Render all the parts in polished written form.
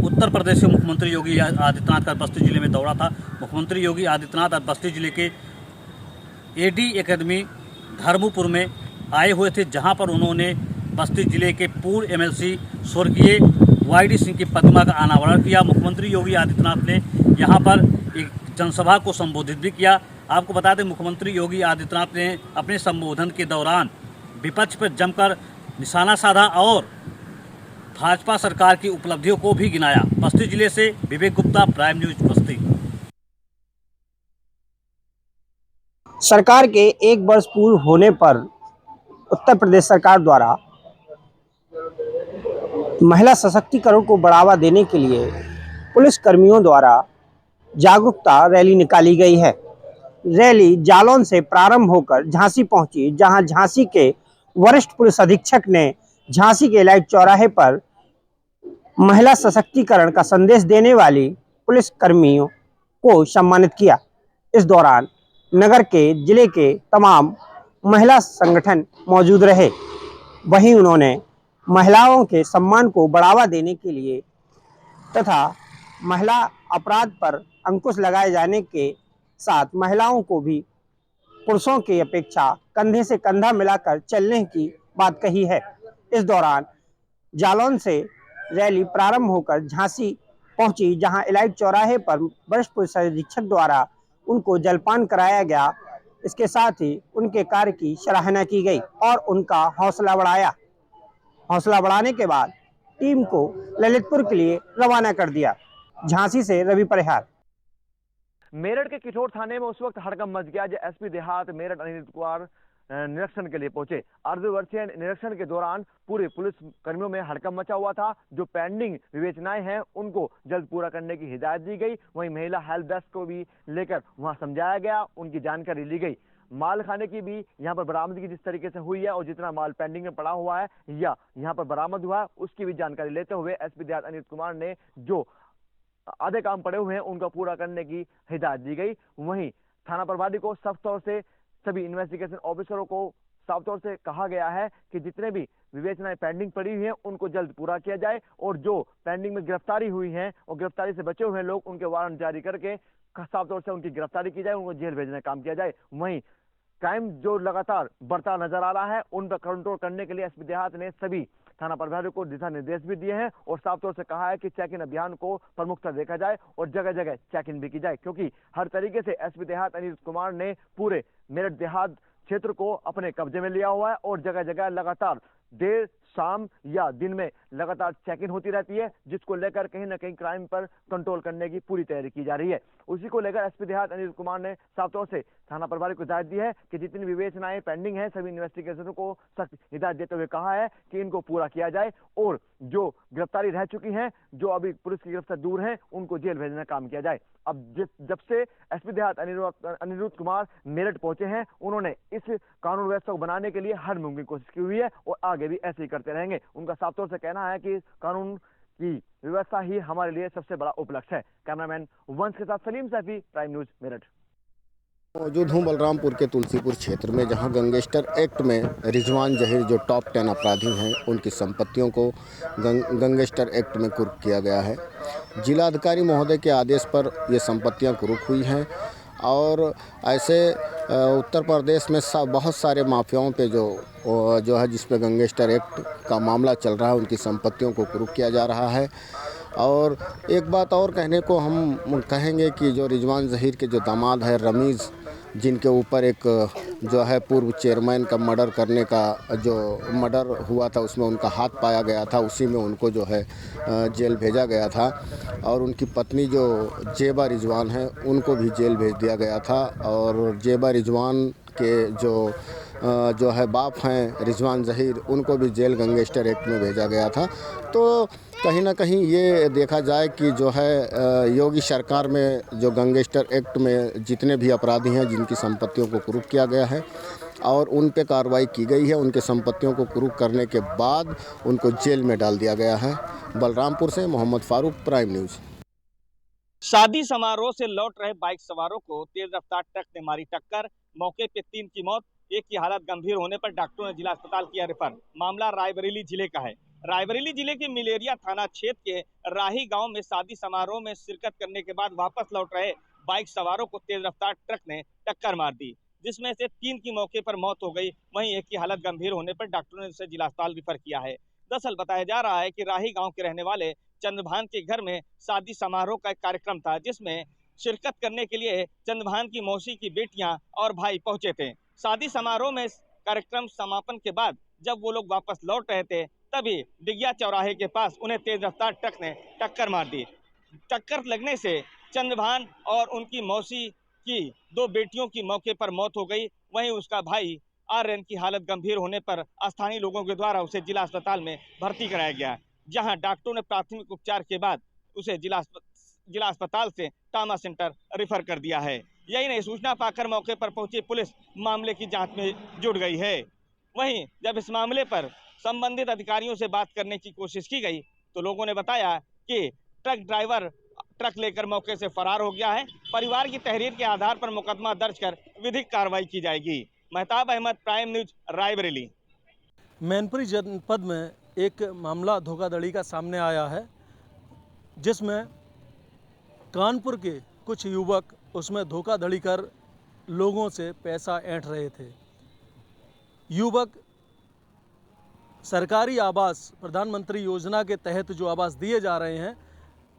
उत्तर प्रदेश के मुख्यमंत्री योगी आदित्यनाथ का बस्ती जिले में दौरा था। मुख्यमंत्री योगी आदित्यनाथ आज बस्ती जिले के एडी एकेडमी धर्मपुर में आए हुए थे, जहां पर उन्होंने बस्ती जिले के पूर्व एमएलसी स्वर्गीय वाईडी सिंह की प्रतिमा का अनावरण किया। मुख्यमंत्री योगी आदित्यनाथ ने यहां पर एक जनसभा को संबोधित भी किया। आपको बता दें, मुख्यमंत्री योगी आदित्यनाथ ने अपने संबोधन के दौरान विपक्ष पर जमकर निशाना साधा और भाजपा सरकार की उपलब्धियों को भी गिनाया। बस्ती जिले से विवेक गुप्ता, प्राइम न्यूज बस्ती। सरकार के 1 वर्ष पूर्ण होने पर उत्तर प्रदेश सरकार द्वारा महिला सशक्तिकरण को बढ़ावा देने के लिए पुलिस कर्मियों द्वारा जागरूकता रैली निकाली गई है। रैली जालौन से प्रारंभ होकर झांसी पहुंची, जहां झांसी के वरिष्ठ पुलिस अधीक्षक ने झांसी के लाइट चौराहे पर महिला सशक्तिकरण का संदेश देने वाली पुलिस कर्मियों को सम्मानित किया। इस दौरान नगर के जिले के तमाम महिला संगठन मौजूद रहे। वहीं उन्होंने महिलाओं के सम्मान को बढ़ावा देने के लिए तथा महिला अपराध पर अंकुश लगाए जाने के साथ महिलाओं को भी पुरुषों की अपेक्षा कंधे से कंधा मिलाकर चलने की बात कही है। इस दौरान जालौन से रैली प्रारंभ होकर झांसी पहुंची, जहां इलाइट चौराहे पर वरिष्ठ पुलिस अधीक्षक द्वारा उनको जलपान कराया गया। इसके साथ ही उनके कार्य की सराहना की गई और उनका हौसला बढ़ाया। हौसला बढ़ाने के बाद टीम को ललितपुर के लिए रवाना कर दिया। झांसी से रवि परिहार। मेरठ के किठौर थाने में उस वक्त हड़कंप मच गया जब एसपी देहात मेरठ अनिल कुमार निरीक्षण के लिए पहुंचे। अर्धवर्षीय निरीक्षण के दौरान पूरे पुलिस कर्मियों में हड़कंप मचा हुआ था। जो पेंडिंग विवेचनाएं हैं उनको जल्द पूरा करने की हिदायत दी गई। वहीं महिला हेल्प डेस्क को भी लेकर वहां समझाया गया, उनकी जानकारी ली गई। माल खाने की भी यहाँ पर बरामदगी जिस तरीके से हुई है और जितना माल पेंडिंग में पड़ा हुआ है या यहाँ पर बरामद हुआ है उसकी भी जानकारी लेते हुए एसपी देहात अनिल कुमार ने जो आधे काम पड़े हुए हैं उनका पूरा करने की हिदायत दी गई। वहीं थाना प्रभारी को सख्त तौर से सभी इन्वेस्टिगेशन ऑफिसरों को साफ तौर से कहा गया है कि जितने भी विवेचनाएं पेंडिंग पड़ी हुई हैं उनको जल्द पूरा किया जाए और जो पेंडिंग में गिरफ्तारी हुई है और गिरफ्तारी से बचे हुए लोग उनके वारंट जारी करके साफ तौर से उनकी गिरफ्तारी की जाए, उनको जेल भेजने का काम किया जाए। वहीं क्राइम जो लगातार बढ़ता नजर आ रहा है उन पर कंट्रोल करने के लिए एसपी देहात ने सभी थाना प्रभारियों को दिशा निर्देश भी दिए हैं और साफ तौर से कहा है कि चेक इन अभियान को प्रमुखता देखा जाए और जगह जगह चेक इन भी की जाए, क्योंकि हर तरीके से एसपी देहात अनिल कुमार ने पूरे मेरठ देहात क्षेत्र को अपने कब्जे में लिया हुआ है और जगह जगह लगातार देर शाम या दिन में लगातार चेक इन होती रहती है, जिसको लेकर कहीं ना कहीं क्राइम पर कंट्रोल करने की पूरी तैयारी की जा रही है। उसी को लेकर एसपी देहात अनिल कुमार ने साफ तौर से थाना प्रभारी को हिदायत दी है कि जितनी विवेचनाएं पेंडिंग है सभी इन्वेस्टिगेशनों को सख्त हिदायत देते हुए कहा है कि इनको पूरा किया जाए और जो गिरफ्तारी रह चुकी हैं, जो अभी पुलिस की गिरफ्त से दूर हैं, उनको जेल भेजने का काम किया जाए। अब जब से एसपी देहात अनिरुद्ध कुमार मेरठ पहुंचे हैं, उन्होंने इस कानून व्यवस्था को बनाने के लिए हर मुमकिन कोशिश की हुई है और आगे भी ऐसे ही करते रहेंगे। उनका साफ तौर से कहना है कि कानून की व्यवस्था ही हमारे लिए सबसे बड़ा उपलक्ष्य है। कैमरामैन वंश के साथ सलीम सैफी, प्राइम न्यूज मेरठ। मौजूद हूँ बलरामपुर के तुलसीपुर क्षेत्र में, जहां गैंगस्टर एक्ट में रिजवान जहीर जो टॉप 10 अपराधी हैं उनकी संपत्तियों को गैंगस्टर एक्ट में कुर्क किया गया है। जिलाधिकारी महोदय के आदेश पर ये संपत्तियां कुर्क हुई हैं और ऐसे उत्तर प्रदेश में बहुत सारे माफियाओं पे जो है जिस पे गैंगस्टर एक्ट का मामला चल रहा है उनकी संपत्तियों को कुर्क किया जा रहा है। और एक बात और कहने को हम कहेंगे कि जो रिजवान जहीर के जो दामाद है रमीज़, जिनके ऊपर एक जो है पूर्व चेयरमैन का मर्डर करने का जो मर्डर हुआ था उसमें उनका हाथ पाया गया था, उसी में उनको जो है जेल भेजा गया था और उनकी पत्नी जो जेबा रिजवान है उनको भी जेल भेज दिया गया था और जेबा रिजवान के जो है बाप हैं रिजवान जहीर उनको भी जेल गैंगस्टर एक्ट में भेजा गया था। तो कहीं ना कहीं ये देखा जाए कि जो है योगी सरकार में जो गैंगस्टर एक्ट में जितने भी अपराधी हैं जिनकी संपत्तियों को कुर्क किया गया है और उन पे कार्रवाई की गई है, उनके संपत्तियों को कुर्क करने के बाद उनको जेल में डाल दिया गया है। बलरामपुर से मोहम्मद फारूक, प्राइम न्यूज़। शादी समारोह से लौट रहे बाइक सवारों को तेज रफ्तार ट्रक ने मारी टक्कर। मौके पे 3 की मौत, एक की हालत गंभीर होने पर डॉक्टरों ने जिला अस्पताल किया रेफर। मामला रायबरेली जिले का है। रायबरेली जिले के मिलेरिया थाना क्षेत्र के राही गांव में शादी समारोह में शिरकत करने के बाद वापस लौट रहे बाइक सवारों को तेज रफ्तार ट्रक ने टक्कर मार दी, जिसमें से 3 की मौके पर मौत हो गई। वहीं एक की हालत गंभीर होने पर डॉक्टरों ने उसे जिला अस्पताल रेफर किया है। दरअसल बताया जा रहा है कि राही गांव के रहने वाले चंद्रभान के घर में शादी समारोह का एक कार्यक्रम था, जिसमें शिरकत करने के लिए चंद्रभान की मौसी की बेटियां और भाई पहुंचे थे। शादी समारोह में कार्यक्रम समापन के बाद जब वो लोग वापस लौट रहे थे, तभी डिगिया चौराहे के पास उन्हें तेज रफ्तार ट्रक ने टक्कर मार दी। टक्कर लगने से चंद्रभान और उनकी मौसी की 2 बेटियों की मौके पर मौत हो गई। वहीं उसका भाई आर्यन की हालत गंभीर होने पर स्थानीय लोगों के द्वारा उसे जिला अस्पताल में भर्ती कराया गया, जहां डॉक्टरों ने प्राथमिक उपचार के बाद उसे जिला अस्पताल से ट्रॉमा सेंटर रेफर कर दिया है। यही नहीं, सूचना पाकर मौके पर पहुंची पुलिस मामले की जांच में जुट गई है। वहीं जब इस मामले पर संबंधित अधिकारियों से बात करने की कोशिश की गई तो लोगों ने बताया कि ट्रक ड्राइवर ट्रक लेकर मौके से फरार हो गया है। परिवार की तहरीर के आधार पर मुकदमा दर्ज कर विधिक कार्रवाई की जाएगी। Mahtab Ahmad, prime news, Raebareli. मैनपुरी जनपद में एक मामला धोखाधड़ी का सामने आया है, जिसमें कानपुर के कुछ युवक उसमें धोखाधड़ी कर लोगों से पैसा ऐंठ रहे थे। युवक सरकारी आवास प्रधानमंत्री योजना के तहत जो आवास दिए जा रहे हैं,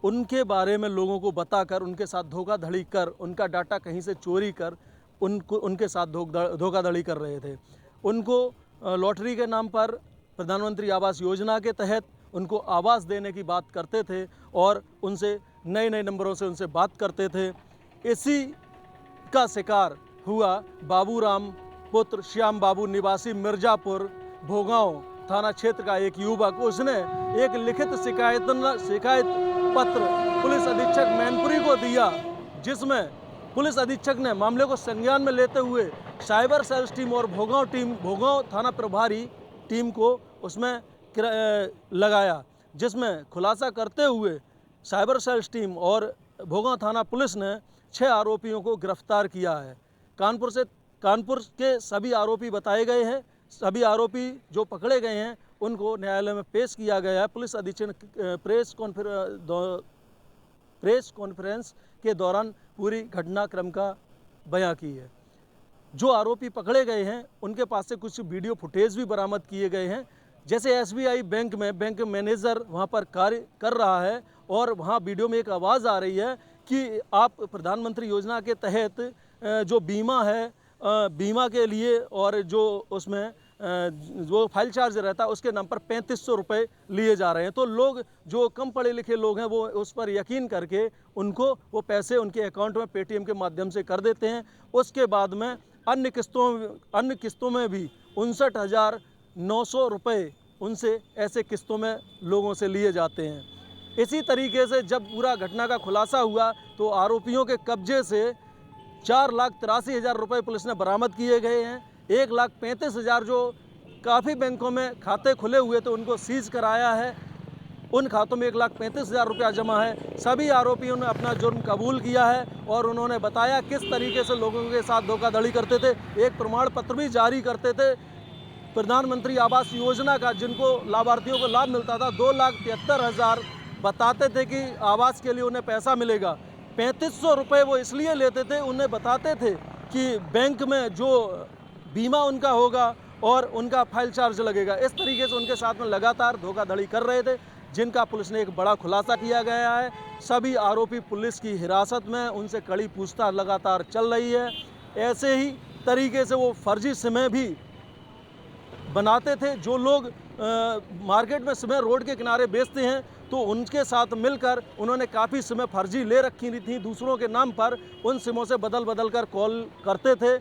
उनके बारे में लोगों को बताकर उनके साथ धोखाधड़ी कर, उनका डाटा कहीं से चोरी कर उनके साथ धोखाधड़ी कर रहे थे। उनको लॉटरी के नाम पर प्रधानमंत्री आवास योजना के तहत उनको आवास देने की बात करते थे और उनसे नए नए नंबरों से उनसे बात करते थे। इसी का शिकार हुआ बाबूराम पुत्र श्याम बाबू निवासी मिर्जापुर भोगांव थाना क्षेत्र का एक युवक। उसने एक लिखित शिकायत पत्र पुलिस अधीक्षक मैनपुरी को दिया, जिसमें पुलिस अधीक्षक ने मामले को संज्ञान में लेते हुए साइबर सेल्स टीम और भोगांव थाना प्रभारी टीम को उसमें लगाया, जिसमें खुलासा करते हुए साइबर सेल्स टीम और भोगांव थाना पुलिस ने 6 आरोपियों को गिरफ्तार किया है। कानपुर के सभी आरोपी बताए गए हैं। सभी आरोपी जो पकड़े गए हैं उनको न्यायालय में पेश किया गया है। पुलिस अधीक्षक प्रेस कॉन्फ्रेंस के दौरान पूरी घटनाक्रम का बयां की है। जो आरोपी पकड़े गए हैं उनके पास से कुछ वीडियो फुटेज भी बरामद किए गए हैं। जैसे SBI बैंक में बैंक मैनेजर वहां पर कार्य कर रहा है और वहां वीडियो में एक आवाज़ आ रही है कि आप प्रधानमंत्री योजना के तहत जो बीमा है, बीमा के लिए और जो उसमें जो फाइल चार्ज रहता है उसके नाम पर 3500 रुपये लिए जा रहे हैं। तो लोग जो कम पढ़े लिखे लोग हैं वो उस पर यकीन करके उनको वो पैसे उनके अकाउंट में पेटीएम के माध्यम से कर देते हैं। उसके बाद में अन्य किस्तों में भी 59,900 रुपये उनसे ऐसे किस्तों में लोगों से लिए जाते हैं। इसी तरीके से जब पूरा घटना का खुलासा हुआ तो आरोपियों के कब्जे से 4,83,000 रुपये पुलिस ने बरामद किए गए हैं। 1,35,000 जो काफ़ी बैंकों में खाते खुले हुए थे उनको सीज कराया है। उन खातों में 1,35,000 रुपया जमा है। सभी आरोपियों ने अपना जुर्म कबूल किया है और उन्होंने बताया किस तरीके से लोगों के साथ धोखाधड़ी करते थे। एक प्रमाण पत्र भी जारी करते थे प्रधानमंत्री आवास योजना का, जिनको लाभार्थियों को लाभ मिलता था। 2,73,000 बताते थे कि आवास के लिए उन्हें पैसा मिलेगा। 3500 रुपये वो इसलिए लेते थे, उन्हें बताते थे कि बैंक में जो बीमा उनका होगा और उनका फाइल चार्ज लगेगा। इस तरीके से उनके साथ में लगातार धोखाधड़ी कर रहे थे, जिनका पुलिस ने एक बड़ा खुलासा किया गया है। सभी आरोपी पुलिस की हिरासत में, उनसे कड़ी पूछताछ लगातार चल रही है। ऐसे ही तरीके से वो फर्जी सिमें भी बनाते थे। जो लोग मार्केट में सिमें रोड के किनारे बेचते हैं तो उनके साथ मिलकर उन्होंने काफ़ी सिमें फर्जी ले रखी थी दूसरों के नाम पर। उन सिमों से बदल कर कॉल करते थे।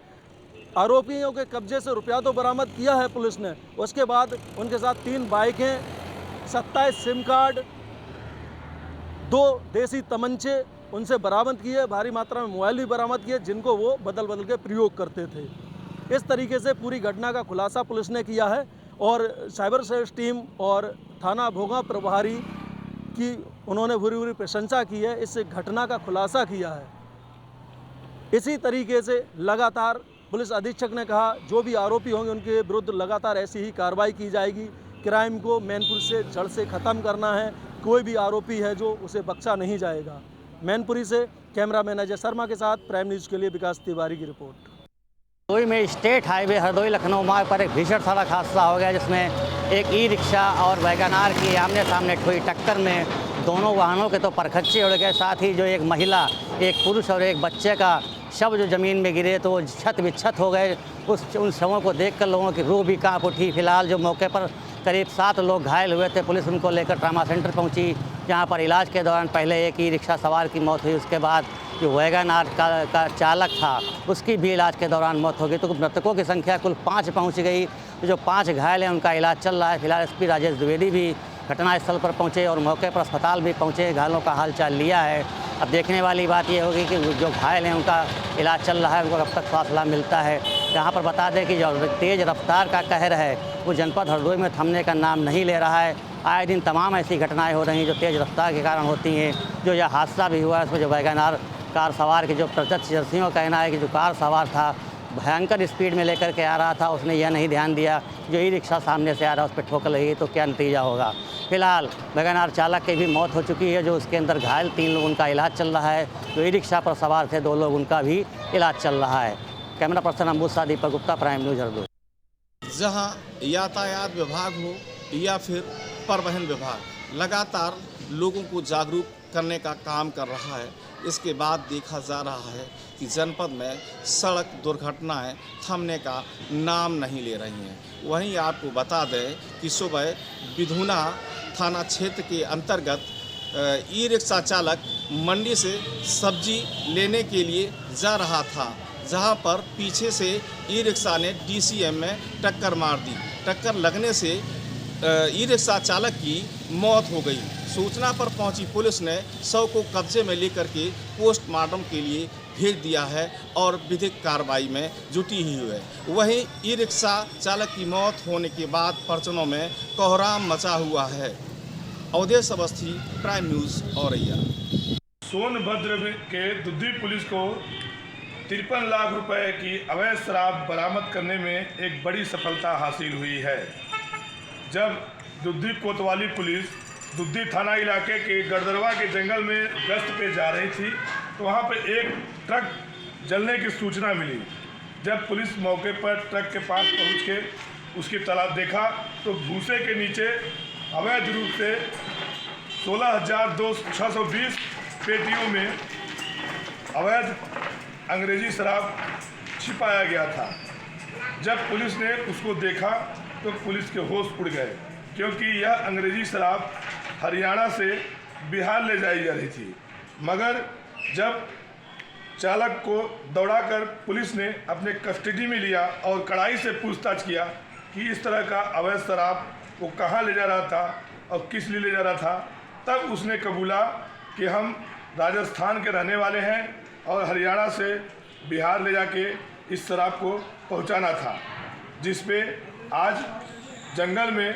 आरोपियों के कब्जे से रुपया तो बरामद किया है पुलिस ने। उसके बाद उनके साथ 3 बाइकें, 27 सिम कार्ड, 2 देसी तमंचे उनसे बरामद किए। भारी मात्रा में मोबाइल भी बरामद किए, जिनको वो बदल के प्रयोग करते थे। इस तरीके से पूरी घटना का खुलासा पुलिस ने किया है और साइबर सेल्स टीम और थाना भोगांव प्रभारी की उन्होंने भूरी प्रशंसा की है। इस घटना का खुलासा किया है। इसी तरीके से लगातार पुलिस अधीक्षक ने कहा जो भी आरोपी होंगे उनके विरुद्ध लगातार ऐसी ही कार्रवाई की जाएगी। क्राइम को मैनपुरी से जड़ से ख़त्म करना है। कोई भी आरोपी है जो उसे बख्शा नहीं जाएगा। मैनपुरी से कैमरामैन अजय शर्मा के साथ प्राइम न्यूज़ के लिए विकास तिवारी की रिपोर्ट। हरदोई में स्टेट हाईवे हरदोई लखनऊ मार्ग पर एक भीषण सड़क हादसा हो गया, जिसमें एक ई रिक्शा और वैगनार की आमने सामने हुई टक्कर में दोनों वाहनों के तो परखच्चे उड़ गए, साथ ही जो एक महिला, एक पुरुष और एक बच्चे का शव जो ज़मीन में गिरे तो वो छत विच्छत हो गए। उन शवों को देखकर लोगों की रूह भी कांप उठी। फिलहाल जो मौके पर करीब 7 लोग घायल हुए थे, पुलिस उनको लेकर ट्रामा सेंटर पहुंची, जहां पर इलाज के दौरान पहले एक ई रिक्शा सवार की मौत हुई, उसके बाद जो वैगनार का चालक था उसकी भी इलाज के दौरान मौत हो गई। तो मृतकों की संख्या कुल 5 पहुंच गई। जो 5 घायल हैं उनका इलाज चल रहा है। फिलहाल एसपी राजेश द्विवेदी भी घटनास्थल पर पहुंचे और मौके पर अस्पताल भी पहुंचे, घायलों का हालचाल लिया है। अब देखने वाली बात यह होगी कि जो घायल हैं उनका इलाज चल रहा है, उनको कब तक स्वास्थ्य लाभ मिलता है। यहाँ पर बता दें कि जो तेज़ रफ्तार का कहर है वो जनपद हरदोई में थमने का नाम नहीं ले रहा है। आए दिन तमाम ऐसी घटनाएं हो रही हैं जो तेज़ रफ्तार के कारण होती हैं। जो यह हादसा भी हुआ है उसमें जो वैगनार कार सवार के जो प्रत्यक्षदर्शियों का कहना है कि जो कार सवार था भयंकर स्पीड में लेकर के आ रहा था, उसने यह नहीं ध्यान दिया जो ई रिक्शा सामने से आ रहा है उस पर ठोकर लगी तो क्या नतीजा होगा। फिलहाल वैगनार चालक की भी मौत हो चुकी है, जो उसके अंदर घायल 3 लोग उनका इलाज चल रहा है। जो ई रिक्शा पर सवार थे 2 लोग उनका भी इलाज चल रहा है। Camera person अम्बुसा Deepak Gupta, prime news Hardoi. जहां यातायात विभाग हो या फिर परिवहन विभाग लगातार लोगों को जागरूक करने का काम कर रहा है, इसके बाद देखा जा रहा है कि जनपद में सड़क दुर्घटनाएं थमने का नाम नहीं ले रही हैं। वहीं आपको बता दें कि सुबह बिधुना थाना क्षेत्र के अंतर्गत ई रिक्शा चालक मंडी से सब्जी लेने के लिए जा रहा था, जहां पर पीछे से ई रिक्शा ने DCM में टक्कर मार दी। टक्कर लगने से ई रिक्शा चालक की मौत हो गई। सूचना पर पहुंची पुलिस ने शव को कब्जे में लेकर के पोस्टमार्टम के लिए भेज दिया है और विधिक कार्रवाई में जुटी हुई है। वहीं ई रिक्शा चालक की मौत होने के बाद परिजनों में कोहराम मचा हुआ है। Awadhesh Awasthi, prime news Auraiya. सोनभद्र के दुद्धी पुलिस को 53 लाख रुपए की अवैध शराब बरामद करने में एक बड़ी सफलता हासिल हुई है। जब दुद्धी कोतवाली पुलिस दुद्धी थाना इलाके के गड़दरवा के जंगल में गश्त पे जा रही थी तो वहाँ पे एक ट्रक जलने की सूचना मिली। जब पुलिस मौके पर ट्रक के पास पहुँच के उसकी तलाश देखा तो भूसे के नीचे अवैध रूप से 16,620 पेटियों में अवैध अंग्रेजी शराब छिपाया गया था। जब पुलिस ने उसको देखा तो पुलिस के होश उड़ गए, क्योंकि यह अंग्रेजी शराब हरियाणा से बिहार ले जाई जा रही थी। मगर जब चालक को दौड़ाकर पुलिस ने अपने कस्टडी में लिया और कड़ाई से पूछताछ किया कि इस तरह का अवैध शराब वो कहाँ ले जा रहा था और किस लिए ले जा रहा था, तब उसने कबूला कि हम राजस्थान के रहने वाले हैं और हरियाणा से बिहार ले जाके इस शराब को पहुंचाना था। जिस पे आज जंगल में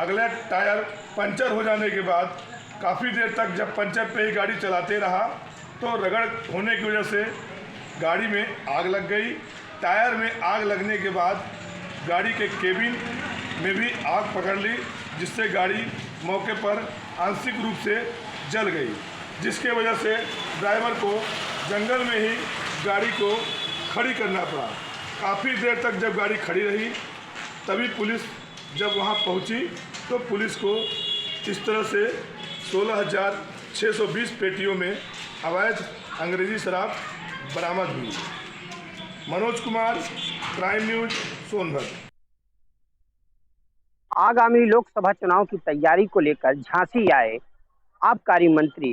अगले टायर पंचर हो जाने के बाद काफ़ी देर तक जब पंचर पे ही गाड़ी चलाते रहा तो रगड़ होने की वजह से गाड़ी में आग लग गई। टायर में आग लगने के बाद गाड़ी के केबिन में भी आग पकड़ ली, जिससे गाड़ी मौके पर आंशिक रूप से जल गई, जिसके वजह से ड्राइवर को जंगल में ही गाड़ी को खड़ी करना पड़ा। काफ़ी देर तक जब गाड़ी खड़ी रही तभी पुलिस जब वहां पहुंची तो पुलिस को इस तरह से 16,620 पेटियों में अवैध अंग्रेजी शराब बरामद हुई। Manoj Kumar, prime news, Sonbhadra. आगामी लोकसभा चुनाव की तैयारी को लेकर झांसी आए आबकारी मंत्री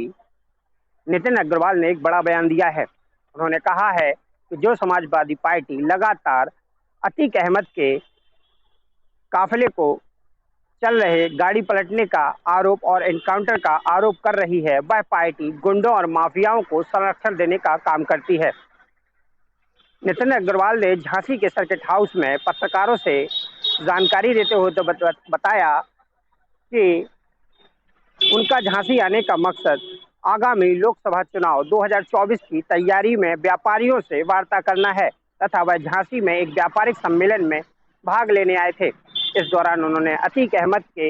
नितिन अग्रवाल ने एक बड़ा बयान दिया है। उन्होंने कहा है कि जो समाजवादी पार्टी लगातार अतीक अहमद के काफिले को चल रहे गाड़ी पलटने का आरोप और एनकाउंटर का आरोप कर रही है, वह पार्टी गुंडों और माफियाओं को संरक्षण देने का काम करती है। नितिन अग्रवाल ने झांसी के सर्किट हाउस में पत्रकारों से जानकारी देते हुए तो बताया कि उनका झांसी आने का मकसद आगामी लोकसभा चुनाव 2024 की तैयारी में व्यापारियों से वार्ता करना है तथा वह झांसी में एक व्यापारिक सम्मेलन में भाग लेने आए थे। इस दौरान उन्होंने अतीक अहमद के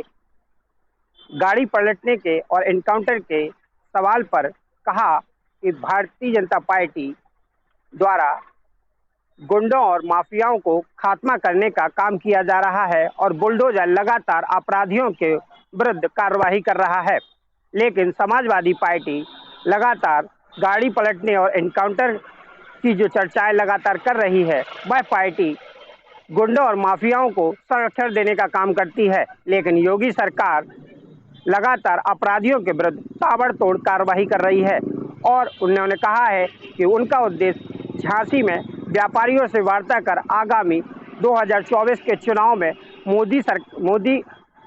गाड़ी पलटने के और एनकाउंटर के सवाल पर कहा कि भारतीय जनता पार्टी द्वारा गुंडों और माफियाओं को खात्मा करने का काम किया जा रहा है और बुलडोजर लगातार अपराधियों के विरुद्ध कार्रवाई कर रहा है। लेकिन समाजवादी पार्टी लगातार गाड़ी पलटने और एनकाउंटर की जो चर्चाएं लगातार कर रही है, वह पार्टी गुंडों और माफियाओं को संरक्षण देने का काम करती है। लेकिन योगी सरकार लगातार अपराधियों के विरुद्ध ताबड़तोड़ कार्रवाई कर रही है और उन्होंने कहा है कि उनका उद्देश्य झांसी में व्यापारियों से वार्ता कर आगामी 2024 के चुनाव में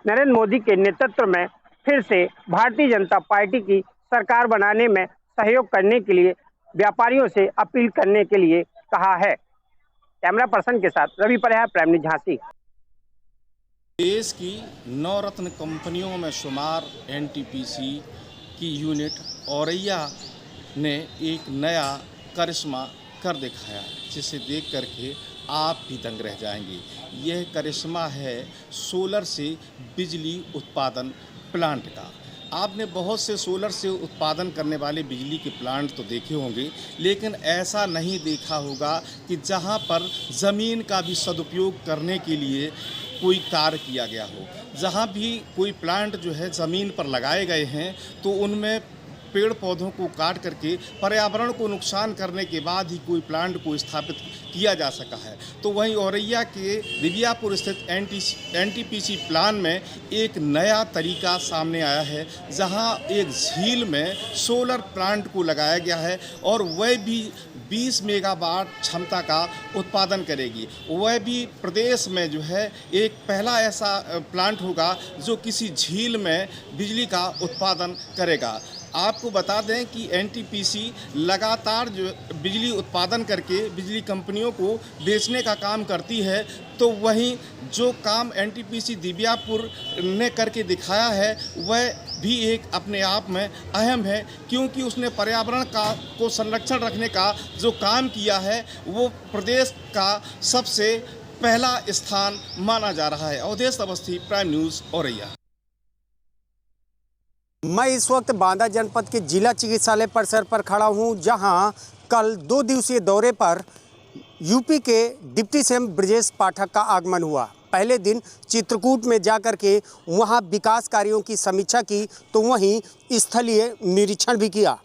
नरेंद्र मोदी के नेतृत्व में फिर से भारतीय जनता पार्टी की सरकार बनाने में सहयोग करने के लिए व्यापारियों से अपील करने के लिए कहा है। कैमरा पर्सन के साथ रवि परिहार, प्राइम न्यूज़ झांसी। देश की 9 रत्न कंपनियों में शुमार एनटीपीसी की यूनिट औरैया ने एक नया करिश्मा कर दिखाया, जिसे देख करके आप भी दंग रह जाएंगे। यह करिश्मा है सोलर से बिजली उत्पादन प्लांट का। आपने बहुत से सोलर से उत्पादन करने वाले बिजली के प्लांट तो देखे होंगे, लेकिन ऐसा नहीं देखा होगा कि जहां पर ज़मीन का भी सदुपयोग करने के लिए कोई कार्य किया गया हो। जहां भी कोई प्लांट जो है ज़मीन पर लगाए गए हैं तो उनमें पेड़ पौधों को काट करके पर्यावरण को नुकसान करने के बाद ही कोई प्लांट को स्थापित किया जा सका है। तो वहीं औरैया के दिव्यापुर स्थित एनटीपीसी प्लांट में एक नया तरीका सामने आया है, जहां एक झील में सोलर प्लांट को लगाया गया है और वह भी 20 मेगावाट क्षमता का उत्पादन करेगी। वह भी प्रदेश में जो है एक पहला ऐसा प्लांट होगा जो किसी झील में बिजली का उत्पादन करेगा। आपको बता दें कि एनटीपीसी लगातार जो बिजली उत्पादन करके बिजली कंपनियों को बेचने का काम करती है, तो वहीं जो काम एनटीपीसी दिव्यापुर ने करके दिखाया है वह भी एक अपने आप में अहम है, क्योंकि उसने पर्यावरण को संरक्षण रखने का जो काम किया है वो प्रदेश का सबसे पहला स्थान माना जा रहा है। Awadhesh Awasthi, prime news, Auraiya. मैं इस वक्त बांदा जनपद के जिला चिकित्सालय परिसर पर खड़ा हूं, जहां कल 2 दिवसीय दौरे पर यूपी के डिप्टी सीएम ब्रजेश पाठक का आगमन हुआ। पहले दिन चित्रकूट में जाकर के वहां विकास कार्यों की समीक्षा की, तो वहीं स्थलीय निरीक्षण भी किया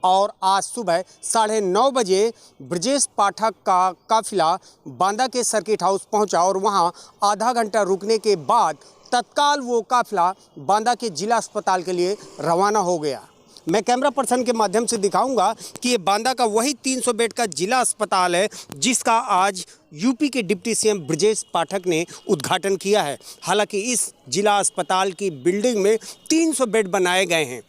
और आज सुबह 9:30 बजे ब्रजेश पाठक का काफिला बांदा के सर्किट हाउस पहुंचा और वहां आधा घंटा रुकने के बाद तत्काल वो काफिला बांदा के जिला अस्पताल के लिए रवाना हो गया। मैं कैमरा पर्सन के माध्यम से दिखाऊंगा कि ये बांदा का वही 300 बेड का जिला अस्पताल है जिसका आज यूपी के डिप्टी सीएम ब्रजेश पाठक ने उद्घाटन किया है। हालांकि इस जिला अस्पताल की बिल्डिंग में 300 बेड बनाए गए हैं।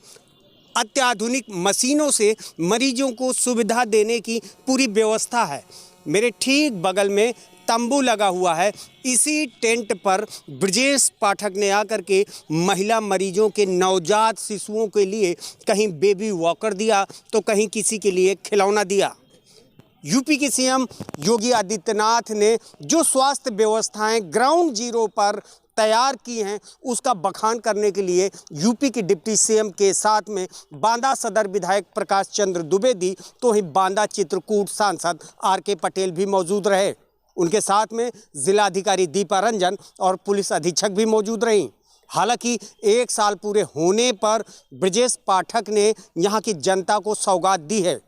अत्याधुनिक मशीनों से मरीजों को सुविधा देने की पूरी व्यवस्था है। मेरे ठीक बगल में तंबू लगा हुआ है। इसी टेंट पर ब्रजेश पाठक ने आकर के महिला मरीजों के नवजात शिशुओं के लिए कहीं बेबी वॉकर दिया तो कहीं किसी के लिए खिलौना दिया। यूपी के सीएम योगी आदित्यनाथ ने जो स्वास्थ्य व्यवस्थाएं ग्राउंड जीरो पर तैयार की हैं उसका बखान करने के लिए यूपी के डिप्टी सीएम के साथ में बांदा सदर विधायक प्रकाश चंद्र द्विवेदी तो ही बांदा चित्रकूट सांसद आर.के. पटेल भी मौजूद रहे। उनके साथ में जिलाधिकारी दीपा रंजन और पुलिस अधीक्षक भी मौजूद रहीं। हालांकि 1 साल पूरे होने पर ब्रजेश पाठक ने यहां की जनता को सौगात दी है।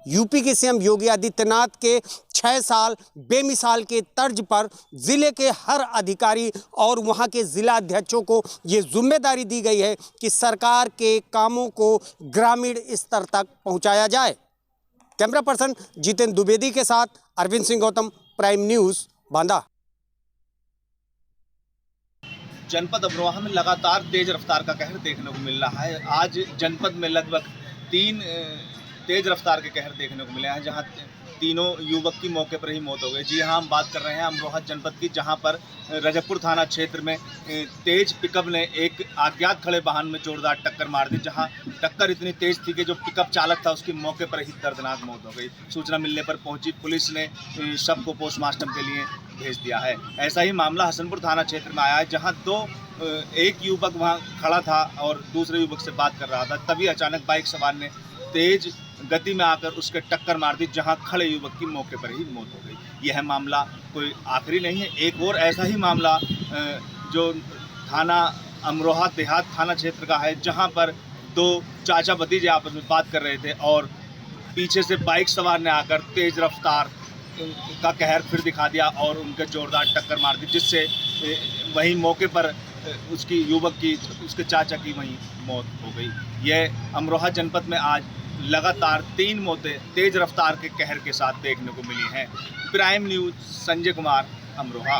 यूपी के सीएम योगी आदित्यनाथ के 6 साल बेमिसाल के तर्ज पर जिले के हर अधिकारी और वहां के जिला अध्यक्षों को ये जिम्मेदारी दी गई है कि सरकार के कामों को ग्रामीण स्तर तक पहुंचाया जाए। कैमरा पर्सन जितेंद्र द्विवेदी के साथ अरविंद सिंह गौतम, प्राइम न्यूज़, बांदा। जनपद अमरोहा में लगातार तेज रफ्तार का कहर देखने को मिल रहा है। आज जनपद में लगभग 3 तेज रफ्तार के कहर देखने को मिले हैं, जहां तीनों युवक की मौके पर ही मौत हो गई। जी हाँ, हम बात कर रहे हैं अमरोहा जनपद की, जहां पर रजबपुर थाना क्षेत्र में तेज पिकअप ने एक अज्ञात खड़े वाहन में जोरदार टक्कर मार दी, जहां टक्कर इतनी तेज थी कि जो पिकअप चालक था उसकी मौके पर ही दर्दनाक मौत हो गई। सूचना मिलने पर पहुंची पुलिस ने शव को पोस्टमार्टम के लिए भेज दिया है। ऐसा ही मामला हसनपुर थाना क्षेत्र में आया है, जहां एक युवक वहां खड़ा था और दूसरे युवक से बात कर रहा था। तभी अचानक बाइक सवार ने तेज गति में आकर उसके टक्कर मार दी, जहां खड़े युवक की मौके पर ही मौत हो गई। यह मामला कोई आखिरी नहीं है। एक और ऐसा ही मामला जो थाना अमरोहा देहात थाना क्षेत्र का है, जहां पर दो चाचा भतीजे आपस में बात कर रहे थे और पीछे से बाइक सवार ने आकर तेज रफ्तार का कहर फिर दिखा दिया और उनके जोरदार टक्कर मार दी, जिससे वहीं मौके पर उसकी युवक की, उसके चाचा की वहीं मौत हो गई। यह अमरोहा जनपद में आज लगातार 3 मौतें तेज रफ्तार के कहर के साथ देखने को मिली हैं। Prime news, Sanjay Kumar, Amroha.